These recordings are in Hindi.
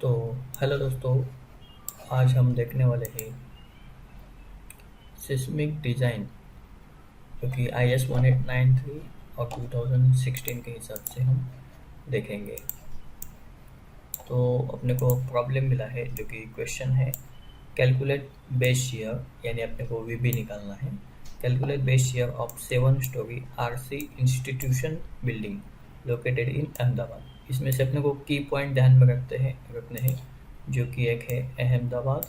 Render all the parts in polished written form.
तो हेलो दोस्तों, आज हम देखने वाले हैं सिस्मिक डिज़ाइन, जो कि IS 1893 और 2016 के हिसाब से हम देखेंगे। तो अपने को प्रॉब्लम मिला है, जो कि क्वेश्चन है कैलकुलेट बेस शेयर, यानी अपने को VB निकालना है। Calculate base share of 7 story RC institution building located in Ahmedabad. इसमें से अपने को की पॉइंट ध्यान में रखने हैं, जो कि एक है अहमदाबाद,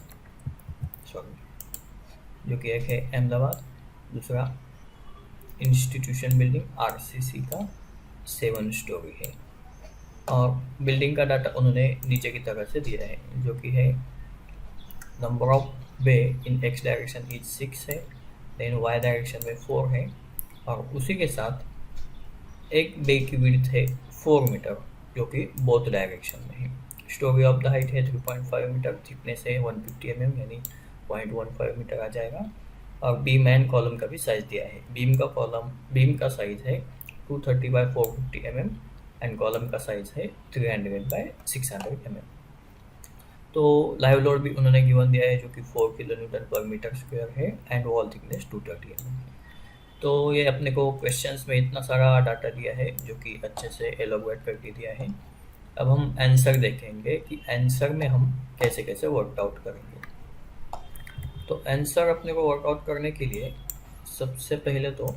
दूसरा इंस्टीट्यूशन बिल्डिंग RCC का 7 स्टोरी है। और बिल्डिंग का डाटा उन्होंने नीचे की तरह से दिया है, जो कि है number of bay in x direction is 6 है, देन y डायरेक्शन में 4 है, और उसी के साथ एक बे की विड्थ है 4 मीटर, जो कि बोथ डायरेक्शन में है। स्टोरी ऑफ द हाइट है 3.5 मीटर, थिकनेस है 150 mm, यानी 0.15 मीटर आ जाएगा। और बीम एंड कॉलम का भी साइज दिया है। बीम का साइज है 230 बाय 450 mm एंड कॉलम का साइज है 300 बाय 600 mm। तो लाइव लोड भी उन्होंने गिवन दिया है, जो कि 4 किलोन्यूटन पर मीटर स्क्वायर है एंड वॉल थिकनेस 230 mm। तो ये अपने को क्वेश्चंस में इतना सारा डाटा दिया है, जो कि अच्छे से एलोबरेट करके दिया है। अब हम आंसर देखेंगे कि आंसर में हम कैसे कैसे वर्कआउट करेंगे। तो आंसर अपने को वर्कआउट करने के लिए सबसे पहले तो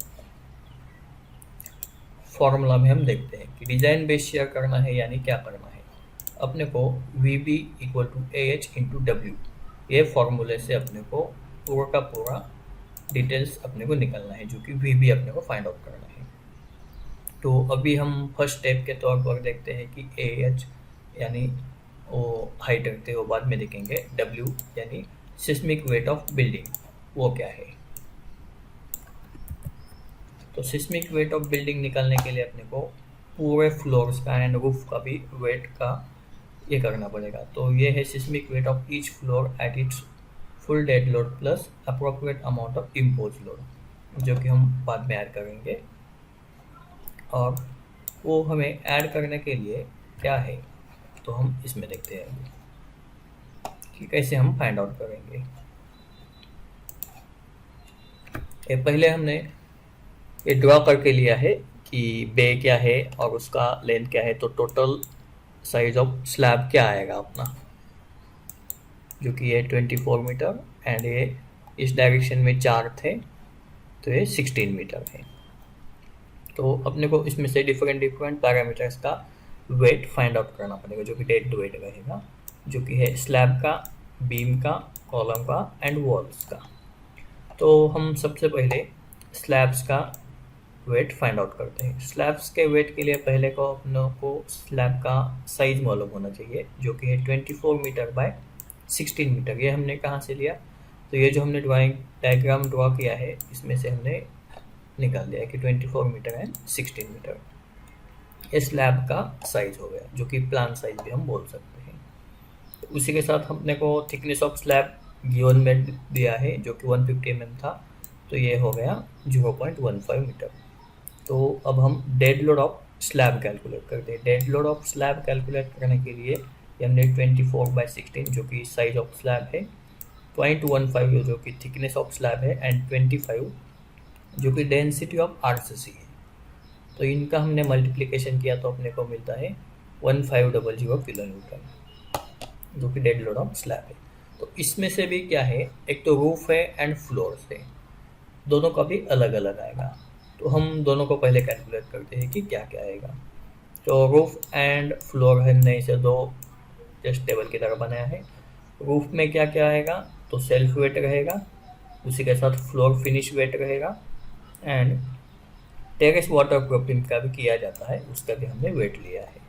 फॉर्मूला में हम देखते हैं कि डिज़ाइन बेस शेयर करना है, यानी क्या करना है। अपने को VB equal to AH into W, ये फॉर्मूले से अपने को पूरा का पूरा डिटेल्स अपने को निकलना है, जो कि VB अपने को फाइंड आउट करना है। तो अभी हम फर्स्ट स्टेप के तौर पर देखते हैं कि AH यानी वो हाइट रखते हैं, वो बाद में देखेंगे। W यानी सिस्मिक वेट ऑफ बिल्डिंग, वो क्या है। तो सिस्मिक वेट ऑफ बिल्डिंग निकालने के लिए अपने को पूरे फ्लोर्स का एंड रूफ का भी वेट का ये करना पड़ेगा। तो ये है seismic weight of each floor at its full dead load plus appropriate amount of impose load, जो कि हम बाद में ऐड करेंगे। और वो हमें ऐड करने के लिए क्या है, तो हम इसमें देखते हैं कि कैसे हम फाइंड आउट करेंगे। ये पहले हमने ये ड्रॉ करके लिया है कि बे क्या है और उसका लेंथ क्या है। तो टोटल साइज ऑफ स्लैब क्या आएगा अपना, जो कि ये 24 मीटर एंड ये इस डायरेक्शन में 4 थे, तो ये 16 मीटर है। तो अपने को इसमें से डिफरेंट पैरामीटर्स का वेट फाइंड आउट करना पड़ेगा, जो कि डेड वेट रहेगा, जो कि है स्लैब का, बीम का, कॉलम का एंड वॉल्स का। तो हम सबसे पहले स्लैब्स का वेट फाइंड आउट करते हैं। स्लैब्स के वेट के लिए पहले को अपनों को स्लैब का साइज मालूम होना चाहिए, जो कि है 24 मीटर बाय 16 मीटर। ये हमने कहाँ से लिया, तो ये जो हमने डायग्राम ड्रॉ किया है, इसमें से हमने निकाल दिया कि 24 मीटर एंड 16 मीटर ये स्लैब का साइज हो गया, जो कि प्लान साइज भी हम बोल सकते हैं। तो उसी के साथ हमने को थिकनेस ऑफ स्लैब गिवन में दिया है, जो कि 150 mm था, तो ये हो गया 0.15 मीटर। तो अब हम dead load of slab calculate करते हैं। Dead load of slab calculate करने के लिए हमने 24/16, जो कि साइज ऑफ स्लैब है, 0.15 जो कि थिकनेस ऑफ स्लैब है, एंड 25 जो कि डेंसिटी ऑफ RCC है। तो इनका हमने मल्टीप्लिकेशन किया तो अपने को मिलता है 1500 किलोन्यूटन, जो कि डेड लोड ऑफ स्लैब है। तो इसमें से भी क्या है, एक तो रूफ है एंड फ्लोर्स है, दोनों का भी अलग अलग आएगा। तो हम दोनों को पहले कैलकुलेट करते हैं कि क्या क्या आएगा। तो रूफ एंड फ्लोर हमने इसे दो जस्ट टेबल की तरह बनाया है। रूफ में क्या क्या आएगा, तो सेल्फ वेट रहेगा, उसी के साथ फ्लोर फिनिश वेट रहेगा, एंड टेरेस वाटर प्रूफिंग का भी किया जाता है, उसका भी हमने वेट लिया है।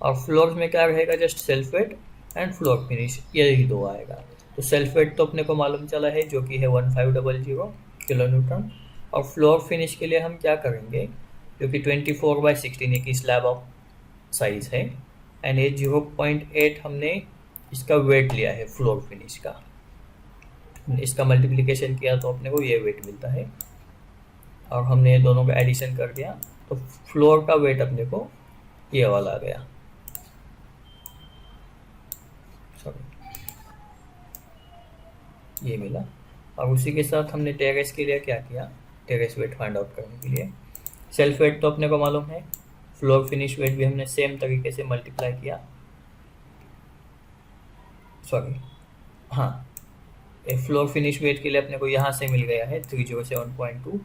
और फ्लोर्स में क्या रहेगा, just self weight and floor finish, यही दो आएगा। तो सेल्फ वेट तो अपने को मालूम चला है, जो कि है 1500 किलोन्यूटन। और फ्लोर फिनिश के लिए हम क्या करेंगे, जो कि 24/16 की स्लैब ऑफ साइज है, एंड ये 0.8 हमने इसका वेट लिया है फ्लोर फिनिश का। इसका मल्टीप्लिकेशन किया तो अपने को ये वेट मिलता है, और हमने ये दोनों का एडिशन कर दिया तो फ्लोर का वेट अपने को ये वाला आ गया। सॉरी, ये मिला। और उसी के साथ हमने टेरेस के लिए क्या किया, टेरेस वेट फाइंड आउट करने के लिए सेल्फ वेट तो अपने को मालूम है, फ्लोर फिनिश वेट भी हमने सेम तरीके से मल्टीप्लाई किया, सॉरी हाँ, फ्लोर फिनिश वेट के लिए अपने को यहाँ से मिल गया है 307.2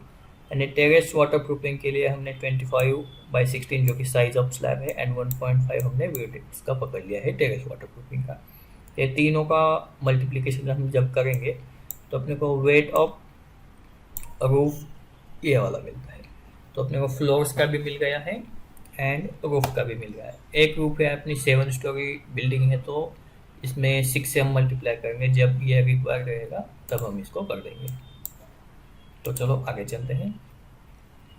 एंड टेरेस वाटर प्रूफिंग के लिए हमने 25/16 जो कि साइज ऑफ स्लैब है एंड 1.5 हमने वेट इसका पकड़ लिया है टेरेस वाटर प्रूफिंग का। ये तीनों का मल्टीप्लिकेशन हम जब करेंगे तो अपने को वेट ऑफ रूफ ये वाला मिलता है। तो अपने को फ्लोर्स का भी मिल गया है एंड रूफ का भी मिल गया है। एक रूफ है अपनी 7 स्टोरी बिल्डिंग है तो इसमें 6 से हम मल्टीप्लाई करेंगे, जब ये रिक्वायर रहेगा तब हम इसको कर देंगे। तो चलो आगे चलते हैं।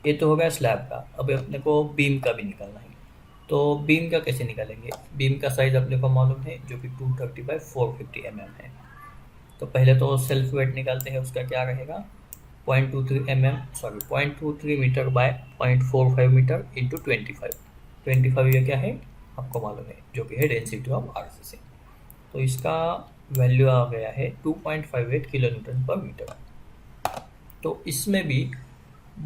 ये तो हो गया स्लैब का, अब अपने को बीम का भी निकालना है। तो बीम का कैसे निकालेंगे, बीम का साइज अपने को मालूम है जो कि 230/450 mm है। तो पहले तो सेल्फ वेट निकालते हैं, उसका क्या रहेगा 0.23 मीटर बाय 0.45 मीटर इंटू 25 ये क्या है आपको मालूम है जो कि है डेंसिटी ऑफ आरसीसी। तो इसका वैल्यू आ गया है 2.58 किलो न्यूटन पर मीटर। तो इसमें भी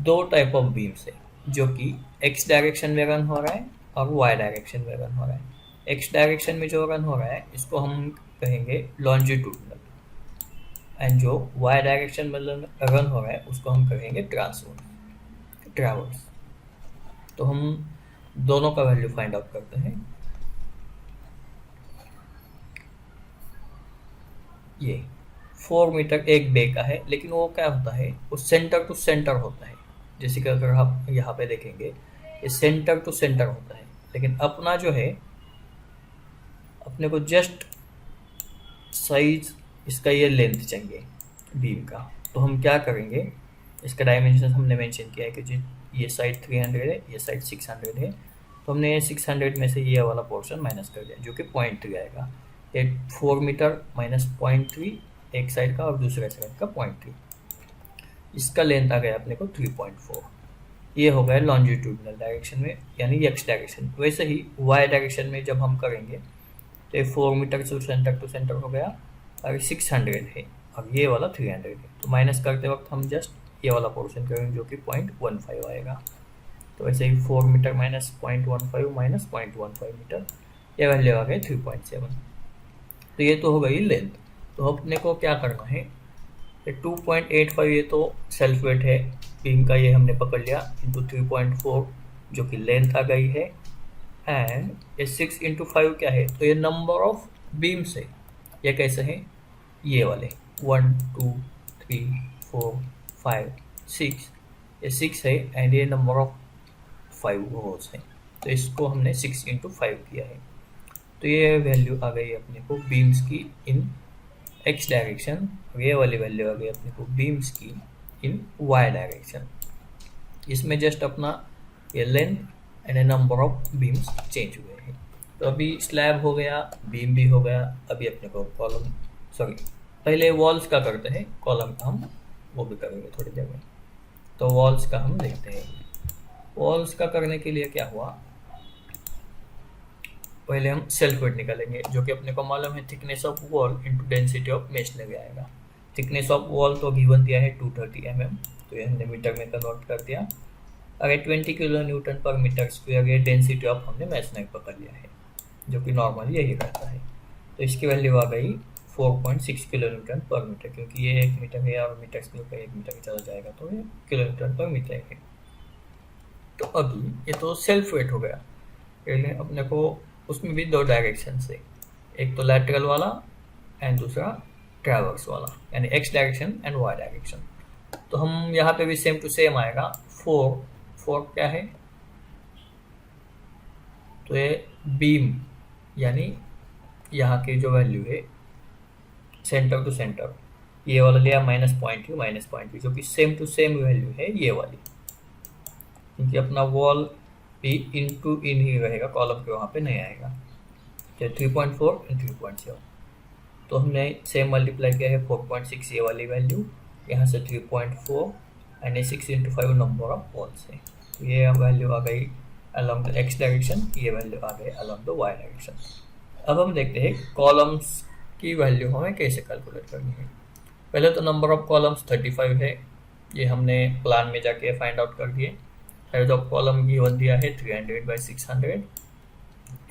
दो टाइप ऑफ बीम्स है जो कि एक्स डायरेक्शन में रन हो रहा है और वाई डायरेक्शन में रन हो रहा है। एक्स डायरेक्शन में जो रन हो रहा है इसको हम कहेंगे लॉन्जिट्यूडनल एंड जो वाई डायरेक्शन में रन हो रहा है उसको हम कहेंगे ट्रैवर्स। तो हम दोनों का वैल्यू फाइंड आउट करते हैं। ये 4 मीटर एक बे का है, लेकिन वो क्या होता है वो सेंटर टू सेंटर होता है। जैसे कि अगर आप यहाँ पे देखेंगे ये सेंटर टू सेंटर होता है, लेकिन अपना जो है अपने को जस्ट साइज इसका ये लेंथ चाहिए बीम का। तो हम क्या करेंगे, इसका डायमेंशन हमने मेंशन किया है कि जी ये साइड 300 है, ये साइड 600 है। तो हमने 600 में से ये वाला पोर्शन माइनस कर दिया जो कि 0.3 आएगा। ये 4 मीटर माइनस 0.3 एक साइड का और दूसरे साइड का 0.3, इसका लेंथ आ गया अपने को 3.4। ये हो गया लॉन्जिट्यूडनल डायरेक्शन में यानी एक्स डायरेक्शन। वैसे ही वाई डायरेक्शन में जब हम करेंगे तो ये 4 मीटर से टू सेंटर हो गया और 600 है और ये वाला 300 है। तो माइनस करते वक्त हम जस्ट ये वाला पोर्शन करेंगे जो कि 0.15 आएगा। तो वैसे ही 4 मीटर माइनस 0.15 माइनस 0.15 मीटर, ये वैल्यू आ गई 3.7। तो ये तो हो गई लेंथ। तो अपने को क्या करना है, 2.85 ये तो सेल्फ वेट है बीम का, ये हमने पकड़ लिया इंटू 3.4 जो कि लेंथ आ गई है एंड ये 6 इंटू 5 क्या है, तो ये नंबर ऑफ बीम्स है। ये कैसे है, ये वाले 1 2 3 4 5 6, ये 6 है एंड ये नंबर ऑफ 5 होल्स है। तो इसको हमने 6 इंटू 5 किया है। तो ये वैल्यू आ गई अपने को बीम्स की इन एक्स डायरेक्शन, ये वाली वैल्यू आ गई अपने को बीम्स की इन वाई डायरेक्शन। इसमें जस्ट अपना ये length and A number of beams change हुए हैं। तो अभी स्लैब हो गया, बीम भी हो गया। अभी अपने को कॉलम पहले वॉल्स का करते हैं, कॉलम का हम वो भी करेंगे थोड़ी देर में। तो वॉल्स का हम देखते हैं। वॉल्स का करने के लिए क्या हुआ, पहले हम सेल्फ वेट निकालेंगे जो कि अपने को मालूम है thickness of wall into density of masonry आएगा। थिकनेस ऑफ वॉल तो गिवन दिया है 230 mm, तो ये हमने मीटर में कन्वर्ट कर दिया। अगर 20 किलो न्यूटन पर मीटर स्क्वायर ये डेंसिटी ऑफ हमने मेसनरी पकड़ लिया है जो कि नॉर्मली यही रहता है। तो इसकी वैल्यू आ गई 4.6 किलो न्यूटन पर मीटर, क्योंकि ये 1 मीटर है और मीटर स्क्वायर का 1 मीटर चला जाएगा तो ये किलो न्यूटन पर मीटर है। तो अभी ये तो सेल्फ वेट हो गया। पहले अपने को उसमें भी दो डायरेक्शन से, एक तो लैटरल वाला एंड दूसरा ट्रैवर्स वाला यानी X direction and Y direction. तो हम यहाँ पे भी सेम टू सेम आएगा। 4 क्या है, तो ये बीम यानी यहाँ की जो वैल्यू है सेंटर टू सेंटर, ये वाला लिया -0.2 जो कि सेम टू सेम वैल्यू है ये वाली, क्योंकि अपना वॉल भी इन ही रहेगा, कॉलम के वहाँ पे नहीं आएगा। तो 3.4 एंड 3.7, तो हमने सेम मल्टीप्लाई किया है 4.6 ये वाली वैल्यू, यहाँ से 3.4 and 6 into 5 number of walls है। तो ये वैल्यू आ गई अलॉन्ग द एक्स डायरेक्शन, ये वैल्यू आ गई अलॉन्ग द वाई डायरेक्शन। अब हम देखते हैं कॉलम्स की वैल्यू हमें कैसे कैलकुलेट करनी है। पहले तो नंबर ऑफ कॉलम्स 35 है, ये हमने प्लान में जाके फाइंड आउट कर दिए। साइज ऑफ कॉलम गिवन दिया है 300/600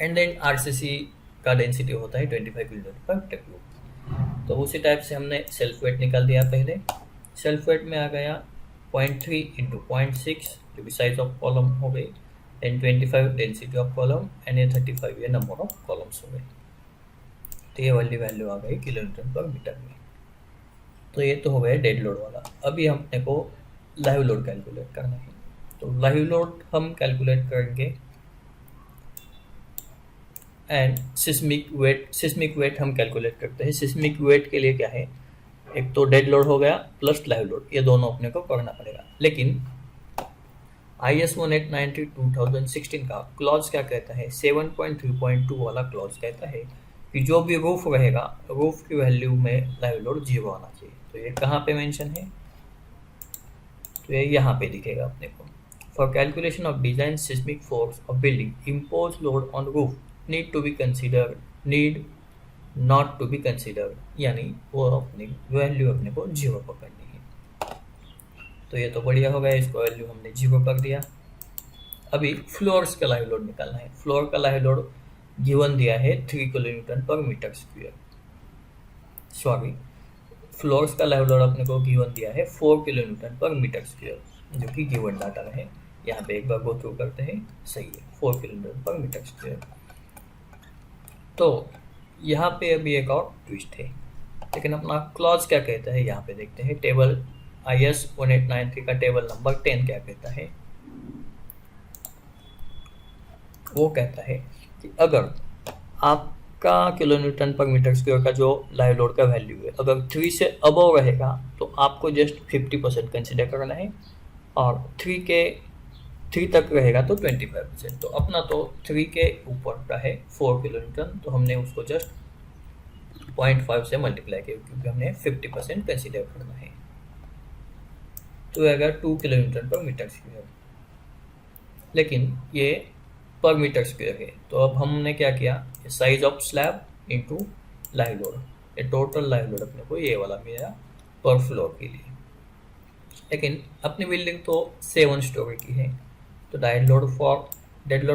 एंड देन आरसीसी का डेंसिटी होता है 25 kN/m²। तो उसी टाइप से हमने सेल्फ वेट निकाल दिया। पहले सेल्फ वेट में आ गया 0.3 इंटू 0.6 जो भी साइज ऑफ कॉलम हो गई, and 25 density of column and ये 35 ये नंबर ऑफ कॉलम्स हो गए। तो ये वाली वैल्यू आ गई kN/m में। तो ये तो हो गया डेड लोड वाला। अभी हमने को लाइव लोड कैलकुलेट करना है। तो लाइव लोड हम कैलकुलेट करेंगे एंड सिस्मिक वेट हम कैलकुलेट करते हैं। सिस्मिक वेट के लिए क्या है, एक तो डेड लोड हो गया प्लस लाइव लोड, ये दोनों अपने को करना पड़ेगा। लेकिन IS 1890 2016 का क्लॉज क्या कहता है, 7.3.2 वाला क्लॉज कहता है कि जो भी रूफ रहेगा, रूफ की वैल्यू में लाइव लोड 0 आना चाहिए। तो ये कहाँ पे मेंशन है, तो ये यहाँ पे दिखेगा अपने को। For calculation of design seismic force of building impose load on roof need to be consider need not to be consider, यानी वो अपनी वैल्यू अपने को 0 पकड़नी है। तो ये तो बढ़िया हो गया, इसको वैल्यू हमने 0 कर दिया। अभी फ्लोर्स का लाइव लोड निकालना है। फ्लोर का लाइव लोड गिवन दिया है 3 kN/m²। सॉरी, फ्लोर्स का लाइव लोड अपने को गिवन दिया है 4 kN/m², जो कि गिवन डाटा है। यहाँ पे एक बार गो थ्रू करते हैं, सही है 4 kN/m²। तो यहाँ पे अभी एक और ट्विस्ट है, लेकिन अपना क्लॉज क्या कहता है यहाँ पे देखते हैं। टेबल IS 1893 का टेबल नंबर 10 क्या कहता है, वो कहता है कि अगर आपका kN/m² का जो लाइव लोड का वैल्यू है अगर 3 से अबव रहेगा तो आपको जस्ट 50% कंसिडर करना है, और 3 तक रहेगा तो 25%। तो अपना तो 3 के ऊपर का है 4 kN, तो हमने उसको जस्ट 0.5 से मल्टीप्लाई किया क्योंकि हमने 50% कंसिडर करना है। तो अगर 2 kN/m², लेकिन ये पर मीटर स्क्वायर है। तो अब हमने क्या किया, size of slab into live load, ये टोटल लाइव लोड अपने को ये वाला मिला पर फ्लोर के लिए। लेकिन अपनी बिल्डिंग तो 7 स्टोरी की है, तो dead load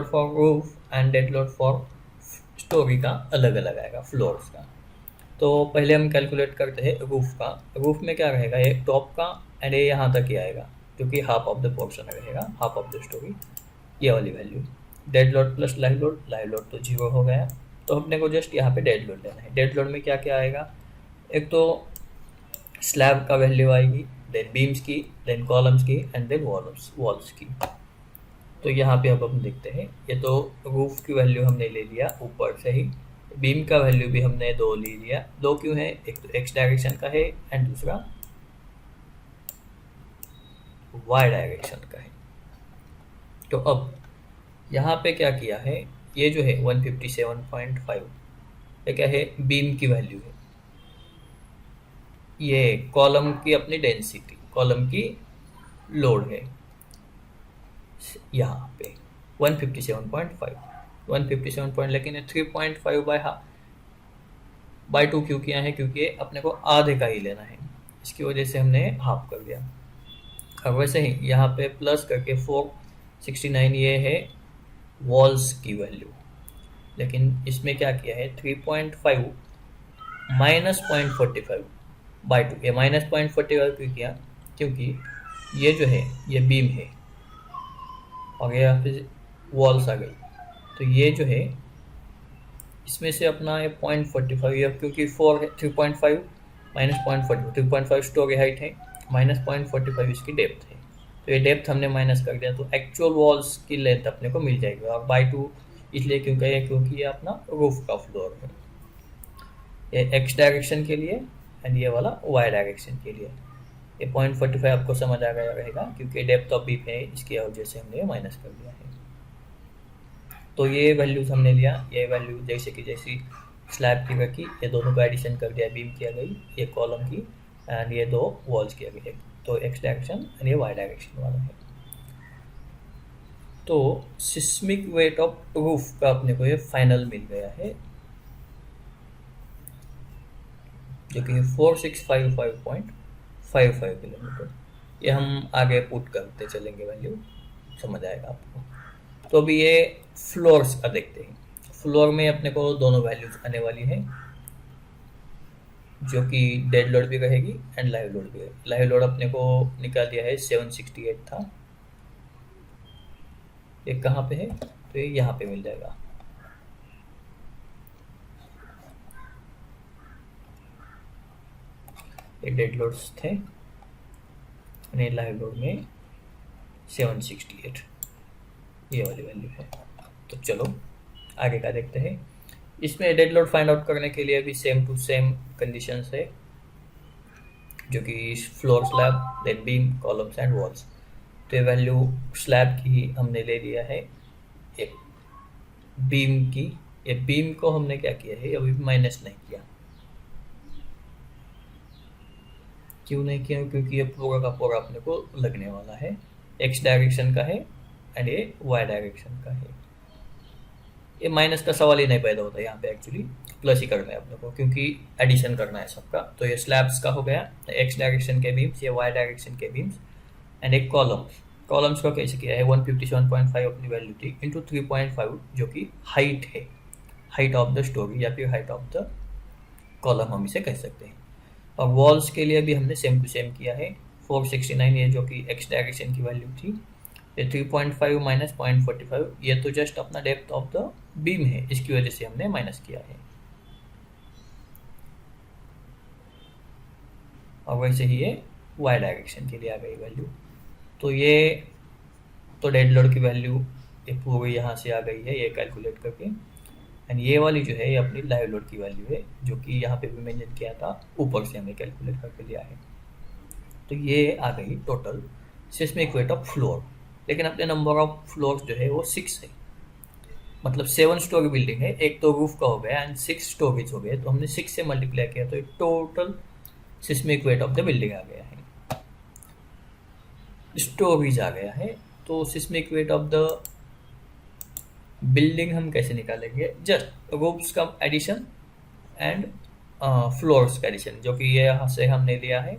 for roof and dead load for story का अलग अलग आएगा फ्लोर्स का। तो पहले हम कैलकुलेट करते हैं रूफ का। रूफ में क्या रहेगा, ये टॉप का एंड ये यहाँ तक ही आएगा, क्योंकि हाफ ऑफ द पोर्शन रहेगा, हाफ ऑफ द स्टोरी, ये वाली value. Dead load plus live load तो 0 हो गया। तो अपने को जस्ट यहाँ पे डेड लोड लेना है। डेड लोड में क्या क्या आएगा, एक तो स्लैब का वैल्यू आएगी, देन बीम्स की, देन कॉलम्स की एंड देन वॉल्स की। तो यहाँ पे अब हम देखते हैं, ये तो रूफ की वैल्यू हमने ले लिया ऊपर से ही, बीम का वैल्यू भी हमने 2 ले लिया। 2 क्यों है, एक तो एक्स डायरेक्शन का है एंड दूसरा वाई डायरेक्शन का है। तो अब यहाँ पे क्या किया है, ये जो है 157.5, ये क्या है, बीम की वैल्यू है, ये कॉलम की अपनी डेंसिटी, कॉलम की लोड है यहाँ पे 157.5 157 लेकिन 3.5 बाई 2 क्यों किया है, क्योंकि अपने को आधे का ही लेना है, इसकी वजह से हमने हाफ कर दिया। अब वैसे ही यहाँ पे प्लस करके 469 ये है वॉल्स की वैल्यू, लेकिन इसमें क्या किया है 3.5 माइनस 0.45 बाई 2। ये माइनस 0.45 क्यों किया, क्योंकि ये जो है ये बीम है और ये यहाँ पे वॉल्स आ गई, तो ये जो है इसमें से अपना ये 0.45 है, क्योंकि 4 है, 3.5 माइनस 0.45, 3.5 स्टोरी हाइट है, माइनस 0.45 इसकी डेप्थ है। तो ये डेप्थ हमने माइनस कर दिया, तो एक्चुअल वॉल्स की लेंथ अपने को मिल जाएगी। और बाई 2 इसलिए क्योंकि ये अपना रूफ का फ्लोर है, ये एक्स डायरेक्शन के लिए एंड ये वाला वाई डायरेक्शन के लिए। ये 0.45 आपको समझ आ गया रहेगा, क्योंकि डेप्थ ऑफ बीम है, इसकी वजह से हमने माइनस कर दिया है। तो ये वैल्यूज हमने लिया, ये वैल्यू जैसे कि जैसी स्लैब की रखी, ये दोनों का एडिशन कर दिया, बीम किया गई, ये कॉलम की एंड ये 2 वॉल्स किया गई, तो एक्स डायरेक्शन एंड ये वाई डायरेक्शन वाला है। तो सिस्मिक वेट ऑफ रूफ का अपने को ये फाइनल मिल गया है जो कि 4655.55 किलोमीटर। ये हम आगे पुट करते चलेंगे, वैल्यू समझ आएगा आपको। तो अभी ये फ्लोर्स का देखते हैं। फ्लोर में अपने को दोनों वैल्यूज आने वाली है, जो कि डेड लोड भी रहेगी एंड लाइव लोड भी रहेगी। लाइव लोड अपने को निकाल दिया है 768 था, ये कहाँ पे है, तो ये यहाँ पे मिल जाएगा। ये डेड लोड्स थे, लाइव लोड में 768 ये वाली वैल्यू है। तो चलो आगे का देखते हैं। इसमें डेड लोड फाइंड आउट करने के लिए भी सेम टू सेम कंडीशंस है, जो कि floor slab, then beam, columns and walls. तो ये वैल्यू स्लैब की हमने ले लिया है, एक बीम की। ये बीम को हमने क्या किया है, अभी माइनस नहीं किया। क्यों नहीं किया, क्योंकि ये पूरा का पूरा अपने को लगने वाला है, एक्स डायरेक्शन का है एंड ये वाई डायरेक्शन का है। ये माइनस का सवाल ही नहीं पैदा होता यहाँ पे, एक्चुअली प्लस ही करना है अपने को, क्योंकि एडिशन करना है सबका। तो ये स्लैब्स का हो गया, एक्स डायरेक्शन के बीम्स, ये वाई डायरेक्शन के बीम्स एंड एक कॉलम्स। कॉलम्स को कैसे किया है, 157.5 अपनी वैल्यू थी इंटू 3.5, जो कि हाइट है, हाइट ऑफ द स्टोरी या फिर हाइट ऑफ द कॉलम हम इसे कह सकते हैं। और वॉल्स के लिए भी हमने सेम टू सेम किया है, 469 ये जो कि एक्स डायरेक्शन की वैल्यू थी, ये 3.5 माइनस 0.45, ये तो जस्ट अपना डेप्थ ऑफ द बीम है, इसकी वजह से हमने माइनस किया है। और वैसे ही ये वाई डायरेक्शन के लिए आ गई वैल्यू। तो ये तो डेड लोड की वैल्यू ये पूरी यहाँ से आ गई है, ये कैलकुलेट करके। एंड ये वाली जो है ये अपनी लाइव लोड की वैल्यू है, जो कि यहाँ पे भी मेंशन किया था, ऊपर से हमने कैलकुलेट करके लिया है। तो ये आ गई total seismic weight of floor. लेकिन अपने नंबर ऑफ फ्लोर्स जो है वो 6 है, मतलब 7 स्टोरी बिल्डिंग है, एक तो रूफ का हो गया एंड 6 स्टोरीज हो गए, तो हमने 6 से मल्टीप्लाई किया, तो total seismic weight of the building आ गया है, स्टोरीज आ गया है। तो seismic weight of the building हम कैसे निकालेंगे, जस्ट रूफ्स का एडिशन एंड फ्लोर्स का एडिशन, जो कि ये यहाँ से हमने लिया है,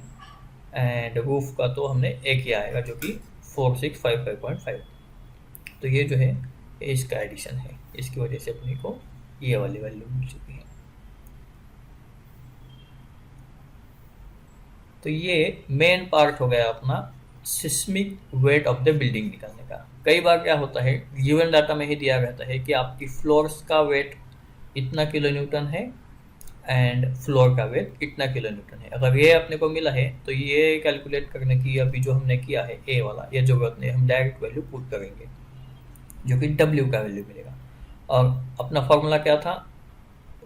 एंड रूफ का तो हमने एक ही आएगा, जो कि 4655.5। तो ये जो है इसका एडिशन है, इसकी वजह से अपने को ये वाली वैल्यू मिल चुकी है। तो ये मेन पार्ट हो गया अपना seismic weight of the building निकालने का। कई बार क्या होता है, गिवन डाटा में ही दिया रहता है कि आपकी फ्लोर्स का वेट इतना किलो न्यूटन है एंड फ्लोर का वेट इतना किलो न्यूटन है। अगर ये अपने को मिला है तो ये कैलकुलेट करने की अभी जो हमने किया है ए वाला, ये जरूरत नहीं, हम डायरेक्ट वैल्यू पुट करेंगे, जो कि डब्ल्यू का वैल्यू मिलेगा। और अपना फॉर्मूला क्या था,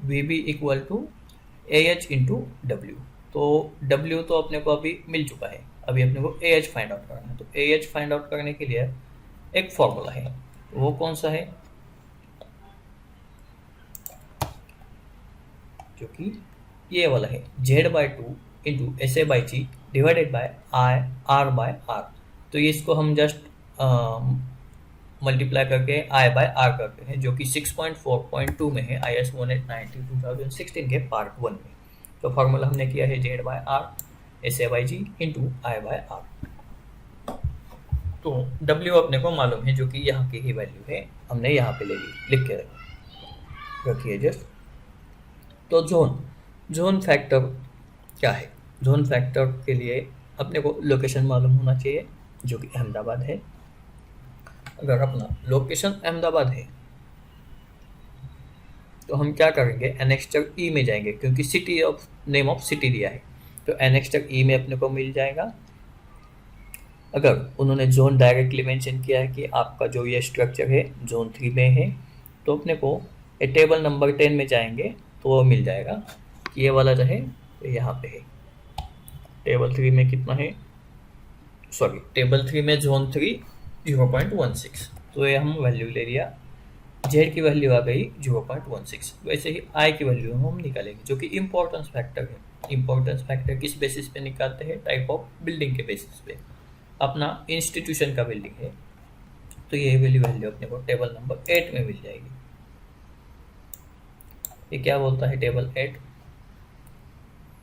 V B equal to A H into W. तो डब्ल्यू तो अपने को अभी मिल चुका है, अभी अपने को ए एच फाइंड आउट करना है। तो ए एच फाइंड आउट करने के लिए एक फॉर्मूला है, वो कौन सा है, जो कि ये वाला है, Z/2 into S A by G divided by I R by R. तो ये इसको हम जस्ट मल्टीप्लाई करके आई बाय आर करते हैं, जो कि 6.4.2 में है, IS 1890 2016 के पार्ट 1 में। तो फॉर्मूला हमने किया है Z/R S A by G into I by R. तो W अपने को मालूम है, जो कि यहाँ की ही वैल्यू है, हमने यहाँ पे ले ली, लिख के रखिए जस्ट। तो जोन फैक्टर क्या है, जोन फैक्टर के लिए अपने को लोकेशन मालूम होना चाहिए, जो कि अहमदाबाद है। अगर अपना लोकेशन अहमदाबाद है तो हम क्या करेंगे, एनेक्स्टर ई में जाएंगे, क्योंकि city of name of city दिया है, तो एनेक्स्टर ई में अपने को मिल जाएगा। अगर उन्होंने जोन डायरेक्टली मेंशन किया है कि आपका जो ये स्ट्रक्चर है जोन 3 में है, तो अपने को टेबल नंबर 10 में जाएंगे तो वो मिल जाएगा कि ये वाला जो है यहाँ पे है। टेबल 3 में कितना है, सॉरी टेबल 3 में जोन 3 0.16, तो ये हम वैल्यू ले लिया। जेड की वैल्यू आ गई 0.16। वैसे ही आई की वैल्यू हम निकालेंगे, जो कि इम्पोर्टेंस फैक्टर है। इम्पोर्टेंस फैक्टर किस बेसिस पे निकालते हैं, टाइप ऑफ बिल्डिंग के बेसिस पे, अपना इंस्टीट्यूशन का बिल्डिंग है। तो ये वैल्यू अपने को टेबल नंबर 8 में मिल जाएगी। ये क्या बोलता है table 8,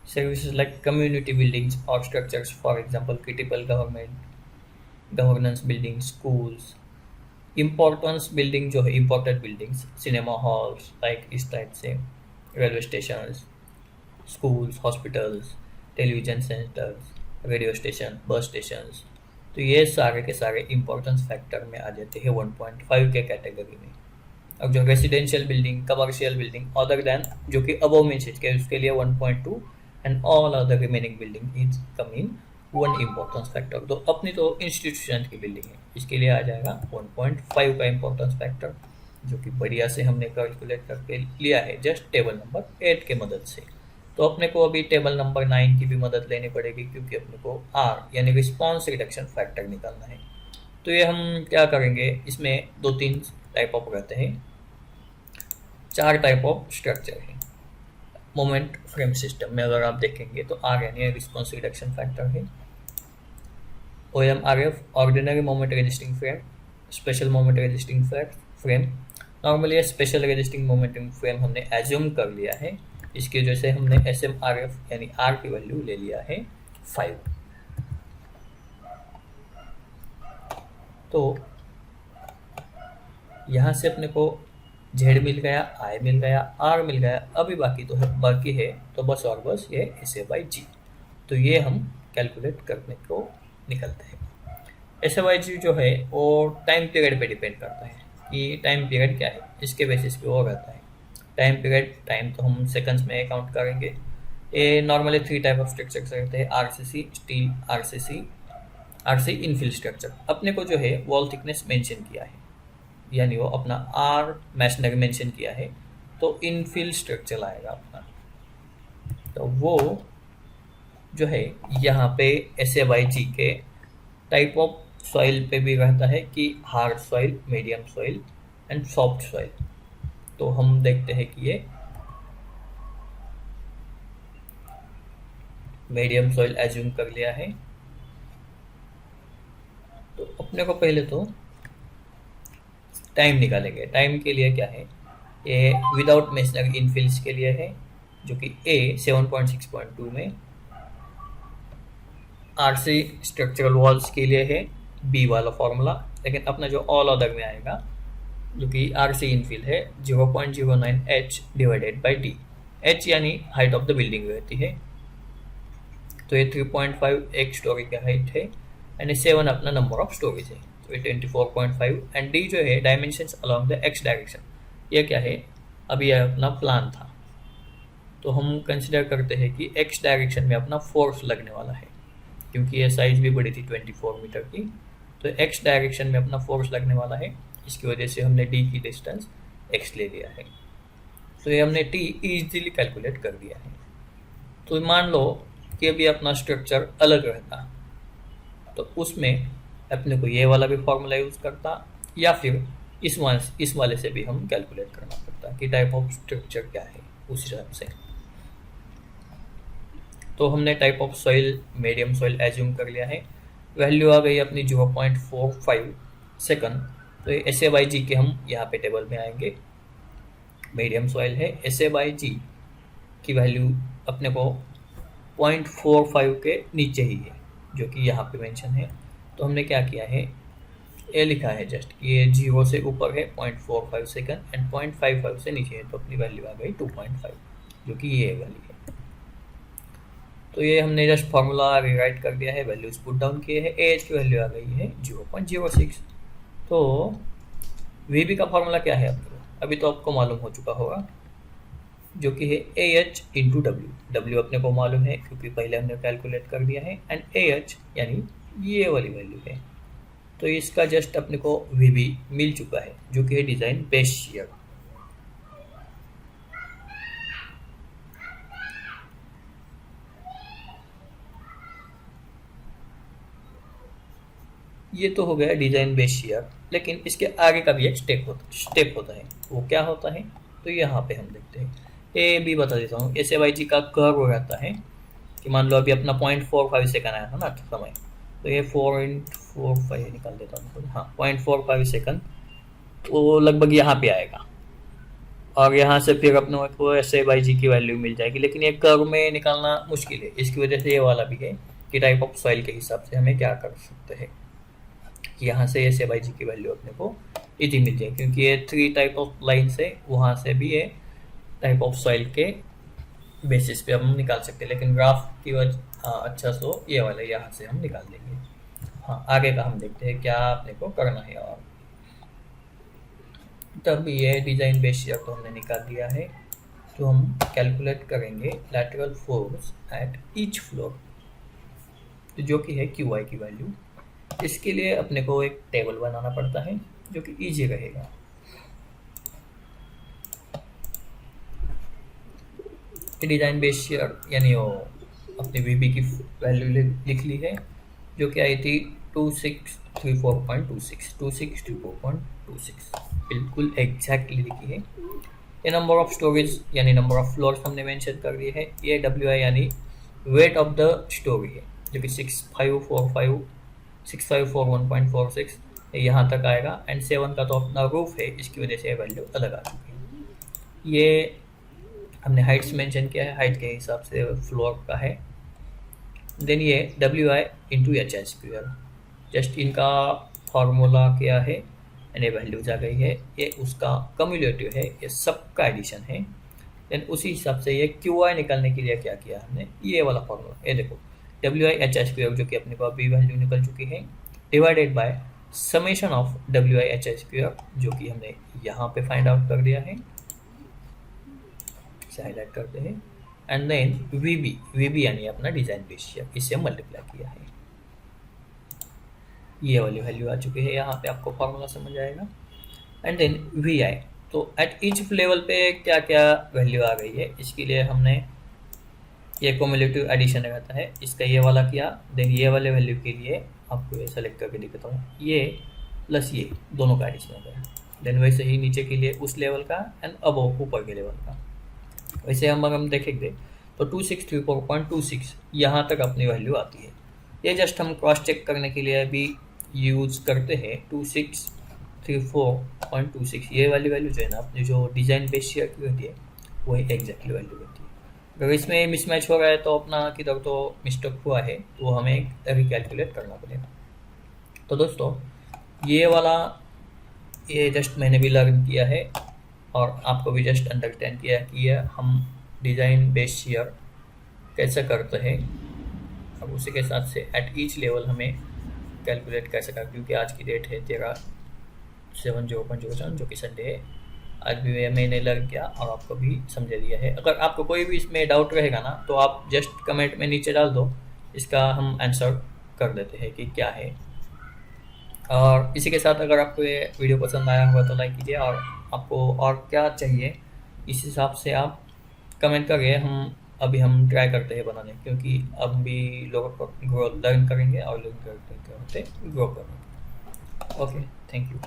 Services like community buildings or structures, for example, critical governance buildings, schools. Importance building जो है important buildings cinema halls like इस टाइप से, railway stations, schools, hospitals, television centres, radio station, बस स्टेशंस, तो ये सारे के सारे इम्पोर्टेंस फैक्टर में आ जाते हैं 1.5 के कैटेगरी में। अब जो residential building, commercial building other than जो कि अबव मेंशन्ड के उसके लिए 1.2 and all other remaining building is come in 1 importance factor. तो अपनी तो इंस्टीट्यूशन की बिल्डिंग है, इसके लिए आ जाएगा 1.5 का इम्पोर्टेंस फैक्टर, जो कि बढ़िया से हमने कैलकुलेट करके लिया है जस्ट टेबल नंबर 8 के मदद से। तो अपने को अभी टेबल नंबर 9 की भी मदद लेनी पड़ेगी, क्योंकि अपने को आर यानी रिस्पॉन्स रिडक्शन फैक्टर निकालना है। तो ये हम क्या करेंगे, इसमें 2-3 टाइप ऑफ रहते हैं, 4 टाइप ऑफ स्ट्रक्चर है। मोमेंट फ्रेम सिस्टम में अगर आप देखेंगे तो आर यानी रिस्पॉन्स रिडक्शन फैक्टर है। OMRF ordinary moment resisting frame, special moment resisting frame. Normally special resisting moment frame हमने एज्यूम कर लिया है, इसकी वजह से हमने SMRF यानी आर की वैल्यू ले लिया है 5। तो यहाँ से अपने को Z मिल गया, I मिल गया, R मिल गया, अभी बाकी है तो बस और बस ये SA/G। तो ये हम कैलकुलेट करने को निकलते हैं। SA/G जो है वो टाइम पीरियड पे डिपेंड करता है कि टाइम पीरियड क्या है, इसके बेसिस पे वो रहता है। टाइम पीरियड, टाइम तो हम सेकंड्स में काउंट करेंगे। ये नॉर्मली 3 टाइप ऑफ स्ट्रक्चर्स रहते हैं, RCC, steel, RC infill structure. अपने को जो है वॉल थिकनेस मेंशन किया है, यानी वो अपना आर मैसनरी मेंशन किया है, तो इनफिल स्ट्रक्चर आएगा अपना। तो वो जो है यहाँ पे SA/G के टाइप ऑफ सॉइल पे भी रहता है कि hard soil, medium soil and soft soil. तो हम देखते हैं कि ये मीडियम सॉइल एज्यूम कर लिया है। तो अपने को पहले तो टाइम निकालेंगे। टाइम के लिए क्या है, ये विदाउट मेसनरी इनफिल्स के लिए है, जो कि A 7.6.2 में, RC स्ट्रक्चरल वॉल्स के लिए है B वाला फॉर्मूला, लेकिन अपना जो ऑल अदर में आएगा जो कि RC इनफिल है 0.09 H divided by D। H यानी हाइट ऑफ द बिल्डिंग रहती है, तो ये 3.5 एक स्टोरी का हाइट है, एंड 7 अपना नंबर ऑफ स्टोरीज है, तो ये 24.5। एंड D जो है dimensions along the X direction. ये क्या है, अभी यह अपना प्लान था, तो हम कंसिडर करते हैं कि X डायरेक्शन में अपना फोर्स लगने वाला है, क्योंकि ये साइज भी बड़ी थी 24 मीटर की, तो X डायरेक्शन में अपना फोर्स लगने वाला है। इसकी वजह से हमने D की डिस्टेंस X ले लिया है, तो ये हमने T ईजिली कैलकुलेट कर दिया है। तो मान लो कि अभी अपना स्ट्रक्चर अलग रहता, तो उसमें अपने को ये वाला भी फॉर्मूला यूज़ करता, या फिर इस वाले से भी हम कैलकुलेट करना पड़ता कि टाइप ऑफ स्ट्रक्चर क्या है उस हिसाब से। तो हमने type of soil medium soil assume कर लिया है, वैल्यू आ गई अपनी 0.45 सेकंड। तो ये SA/G के हम यहाँ पे टेबल में आएंगे, मीडियम सॉइल है, SA/G की वैल्यू अपने को 0.45 के नीचे ही है, जो कि यहाँ पे मेंशन है। तो हमने क्या किया है, ये लिखा है जस्ट कि ये 0 से ऊपर है 0.45 सेकंड एंड 0.55 से नीचे है, तो अपनी वैल्यू आ गई 2.5, जो कि ये वैल्यू है। तो ये हमने जस्ट फार्मूला रिराइट कर दिया है, वैल्यूज पुट डाउन किए हैं, AH की वैल्यू आ गई है 0.06। तो VB का फार्मूला क्या है आपको, अभी तो आपको मालूम हो चुका होगा, जो कि है AH इंटू W। W अपने को मालूम है क्योंकि पहले हमने कैलकुलेट कर दिया है, एंड AH यानी ये वाली वैल्यू है। तो इसका जस्ट अपने को VB मिल चुका है, जो कि है डिज़ाइन बेस शियर। ये तो हो गया डिज़ाइन बेस शियर, लेकिन इसके आगे का भी एक स्टेप होता है। वो क्या होता है, तो यहाँ पे हम देखते हैं, ए भी बता देता हूँ। SA/G का कर्व रहता है कि मान लो अभी अपना 0.45 सेकंड आया था ना समय, तो ये 4.45 निकाल देता हूँ, हाँ 0.45 सेकंड, तो लगभग यहाँ पे आएगा। और यहाँ से फिर अपने को ऐसे बाई जी की वैल्यू मिल जाएगी, लेकिन ये कर्व में निकालना मुश्किल है। इसकी वजह से ये वाला भी है कि टाइप ऑफ सॉइल के हिसाब से हमें क्या कर सकते हैं कि यहाँ से ऐसे बाई जी की वैल्यू अपने को इजी मिल जाए, क्योंकि ये 3 टाइप ऑफ लाइन से वहाँ से भी ये टाइप ऑफ सॉइल के बेसिस पे हम निकाल सकते हैं। लेकिन ग्राफ की वजह अच्छा सो ये वाला यहाँ से हम निकाल देंगे। हाँ, आगे का हम देखते हैं क्या अपने को करना है। और तब ये डिज़ाइन बेस शेयर तो हमने निकाल दिया है, तो हम कैलकुलेट करेंगे lateral force at each floor, तो जो कि है क्यू आई की वैल्यू। इसके लिए अपने को एक टेबल बनाना पड़ता है जो कि ईजी रहेगा। डिज़ाइन बेस शेयर यानी वो अपने वीबी की वैल्यू लिख ली है, जो कि आई थी 2634.26 2634.26 बिल्कुल एग्जैक्टली लिखी है। ये नंबर ऑफ स्टोरेज यानी नंबर ऑफ फ्लोर्स हमने मेंशन कर दिए है। ये डब्ल्यू आई यानी वेट ऑफ द स्टोरी है, जो कि 6541.46 यहाँ तक आएगा। एंड 7 का तो अपना रूफ है, इसकी वजह से वैल्यू अलग आ चुकी है। ये हमने हाइट्स मेंशन किया है, हाइट के हिसाब से फ्लोर का है। देन ये W I into H I square, just इनका फॉर्मूला क्या है यानी वैल्यूज आ गई है। ये उसका कम्युलेटिव है, ये सबका एडिशन है। देन उसी हिसाब से ये क्यू आई निकालने के लिए क्या किया हमने, ये वाला फॉर्मूला, ये देखो W I H I square जो कि अपने को अभी वैल्यू निकल चुकी है, divided by summation of W I H I square जो कि हमने यहाँ पे फाइंड आउट कर दिया है, इसे हाईलाइट करते हैं। एंड देन वीबी यानी अपना डिजाइन बेस शेयर, इससे मल्टीप्लाई किया है। ये वाली वैल्यू आ चुकी है, यहाँ पे आपको फॉर्मूला समझ आएगा। एंड देन वी आई, तो एट ईच लेवल पे क्या क्या वैल्यू आ गई है, इसके लिए हमने ये कम्युलेटिव एडिशन रहता है, इसका ये वाला किया। देन ये वाले वैल्यू के लिए आपको ये सेलेक्ट करके दिखाता हूँ, ये प्लस ये दोनों का एडिशन हो गया। देन वैसे ही नीचे के लिए उस लेवल का एंड अब ऊपर के लेवल का। वैसे हम देखेंगे तो 2634.26 यहाँ तक अपनी वैल्यू आती है। ये जस्ट हम क्रॉस चेक करने के लिए अभी यूज़ करते हैं 2634.26। ये वाली वैल्यू जो है ना अपनी जो डिज़ाइन बेस शेयर की होती है वही एग्जैक्टली वैल्यू होती है। अगर इसमें मिसमैच हो रहा है तो अपना किधर तो मिस्टेक हुआ है, तो हमें रिकैलकुलेट करना पड़ेगा। तो दोस्तों ये वाला ये जस्ट मैंने भी लर्न किया है और आपको भी जस्ट अंडरस्टैंड किया कि हम डिज़ाइन बेस शेयर कैसे करते हैं। अब उसी के साथ से एट ईच लेवल हमें कैलकुलेट कैसे कर, क्योंकि आज की डेट है 13/7/007 जो कि संडे है। आज भी मैंने लर्न किया और आपको भी समझा दिया है। अगर आपको कोई भी इसमें डाउट रहेगा ना तो आप जस्ट कमेंट में नीचे डाल दो, इसका हम आंसर कर देते हैं कि क्या है। और इसी के साथ अगर आपको ये वीडियो पसंद आया होगा तो लाइक कीजिए, और आपको और क्या चाहिए इस हिसाब से आप कमेंट करिए। हम ट्राई करते हैं बनाने, क्योंकि अब भी लोगों को लर्न करेंगे और लर्न करते ग्रो करेंगे। Okay, thank you.